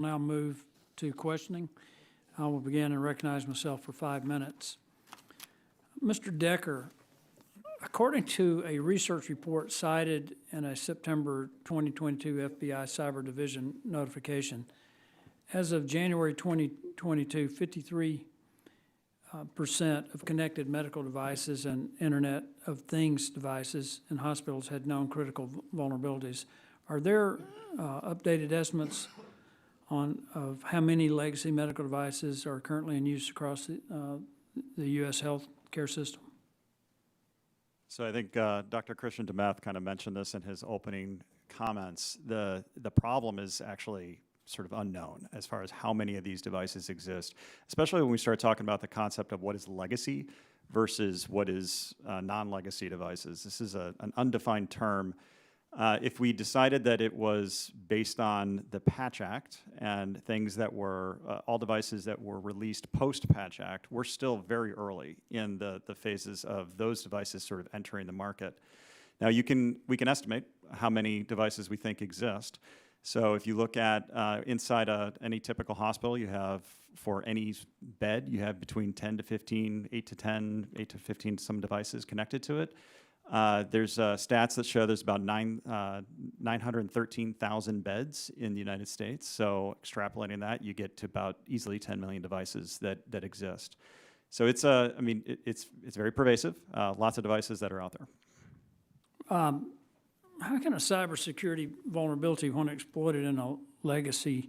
Now move to questioning. I will begin and recognize myself for 5 minutes. Mr. Decker, according to a research report cited in a September 2022 FBI Cyber Division notification, as of January 2022, 53% of connected medical devices and Internet of Things devices in hospitals had known critical vulnerabilities. Are there updated estimates of how many legacy medical devices are currently in use across the U.S. healthcare system? So I think Dr. Christian DeMeth kind of mentioned this in his opening comments. The problem is actually sort of unknown as far as how many of these devices exist, especially when we start talking about the concept of what is legacy versus what is non-legacy devices. This is an undefined term. If we decided that it was based on the Patch Act and things that were, all devices that were released post-Patch Act, we're still very early in the phases of those devices sort of entering the market. Now we can estimate how many devices we think exist. So if you look at inside any typical hospital, you have, for any bed, you have between 10 to 15, 8 to 10, 8 to 15 some devices connected to it. There's stats that show there's about 913,000 beds in the United States. So extrapolating that, you get to about easily 10 million devices that exist. So it's it's very pervasive. Lots of devices that are out there. How can a cybersecurity vulnerability, when exploited in a legacy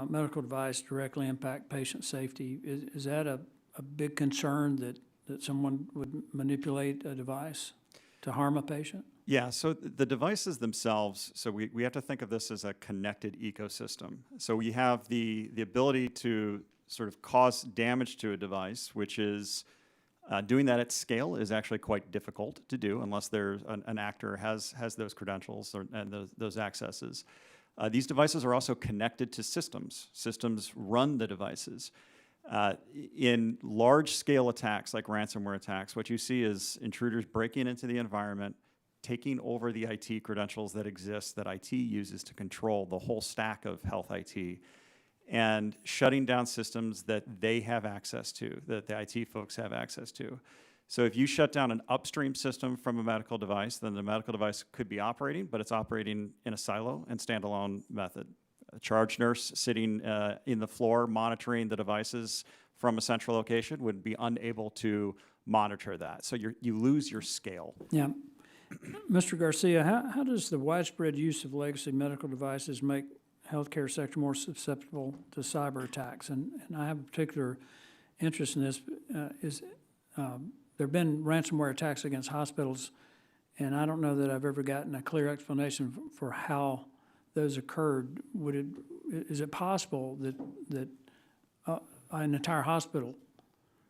medical device, directly impact patient safety? Is that a big concern that someone would manipulate a device to harm a patient? Yeah, so the devices themselves, so we have to think of this as a connected ecosystem. So we have the ability to sort of cause damage to a device, which is doing that at scale is actually quite difficult to do unless there's an actor has those credentials and those accesses. These devices are also connected to systems. Systems run the devices. In large-scale attacks like ransomware attacks, what you see is intruders breaking into the environment, taking over the IT credentials that exist that IT uses to control the whole stack of health IT, and shutting down systems that they have access to, that the IT folks have access to. So if you shut down an upstream system from a medical device, then the medical device could be operating, but it's operating in a silo and standalone method. A charge nurse sitting in the floor monitoring the devices from a central location would be unable to monitor that. So you lose your scale. Yeah. Mr. Garcia, how does the widespread use of legacy medical devices make healthcare sector more susceptible to cyber attacks? And I have a particular interest in this. There have been ransomware attacks against hospitals, and I don't know that I've ever gotten a clear explanation for how those occurred. Is it possible that an entire hospital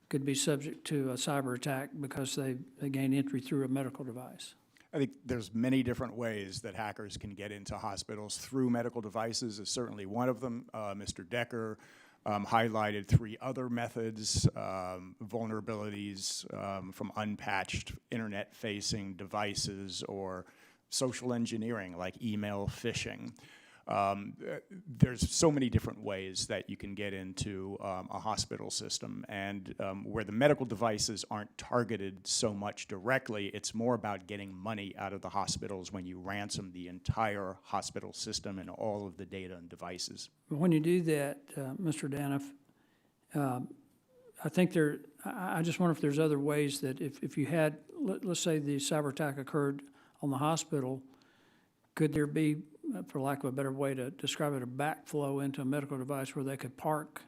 could be subject to a cyber attack because they gained entry through a medical device? I think there's many different ways that hackers can get into hospitals. Through medical devices is certainly one of them. Mr. Decker highlighted 3 other methods, vulnerabilities from unpatched internet-facing devices, or social engineering like email phishing. There's so many different ways that you can get into a hospital system, and where the medical devices aren't targeted so much directly, it's more about getting money out of the hospitals when you ransom the entire hospital system and all of the data and devices. When you do that, Mr. Daniff, I think I just wonder if there's other ways that if you had, let's say the cyber attack occurred on the hospital, could there be, for lack of a better way to describe it, a backflow into a medical device where they could park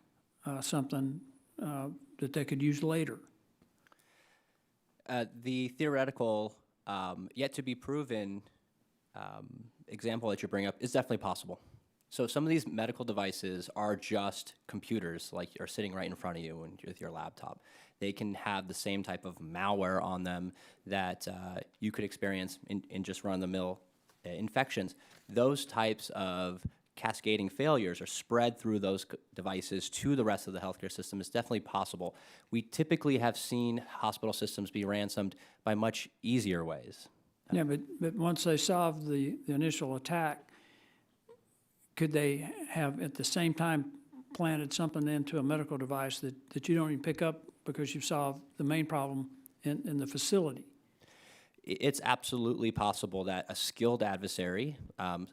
something that they could use later? The theoretical, yet to be proven example that you bring up is definitely possible. So some of these medical devices are just computers, like are sitting right in front of you and with your laptop. They can have the same type of malware on them that you could experience in just run-of-the-mill infections. Those types of cascading failures are spread through those devices to the rest of the healthcare system. It's definitely possible. We typically have seen hospital systems be ransomed by much easier ways. Yeah, but once they solve the initial attack, could they have at the same time planted something into a medical device that you don't even pick up because you've solved the main problem in the facility? It's absolutely possible that a skilled adversary,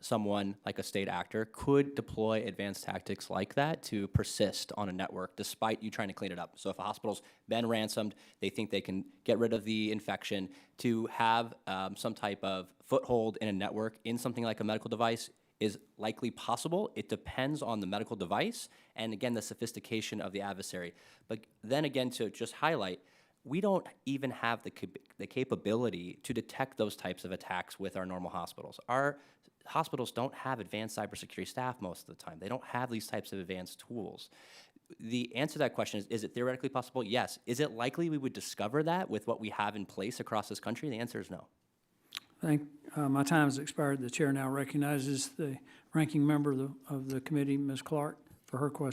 someone like a state actor, could deploy advanced tactics like that to persist on a network despite you trying to clean it up. So if a hospital's been ransomed, they think they can get rid of the infection, to have some type of foothold in a network in something like a medical device is likely possible. It depends on the medical device and, again, the sophistication of the adversary. But then again, to just highlight, we don't even have the capability to detect those types of attacks with our normal hospitals. Our hospitals don't have advanced cybersecurity staff most of the time. They don't have these types of advanced tools. The answer to that question is it theoretically possible? Yes. Is it likely we would discover that with what we have in place across this country? The answer is no. I think my time has expired. The chair now recognizes the ranking member of the committee, Ms. Clark, for her question.